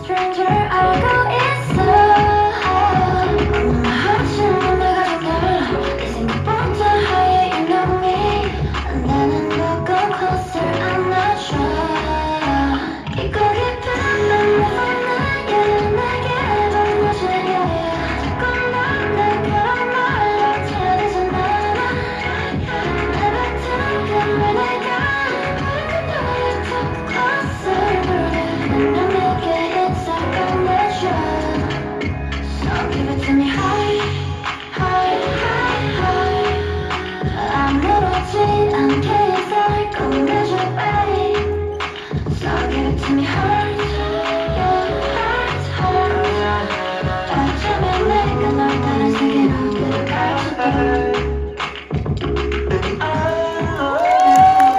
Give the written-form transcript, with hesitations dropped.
stranger 알고 있어. 하지만 내가 좀 달라. 네 생각보다 higher you know me. 나는 더욱 closer 안아줘. 깊고 깊은 맘을 나의 내게 보내줘. 자꾸 넌 그런 말로 차리잖아. 내 뱉은 맘을 내가 밝은 너를 더 closer 부르는 내게 인사 꺼내줘. So give it to me high, high, high, high. 아무렇지 않게 인사를 꺼내줘, babe. So give it to me high.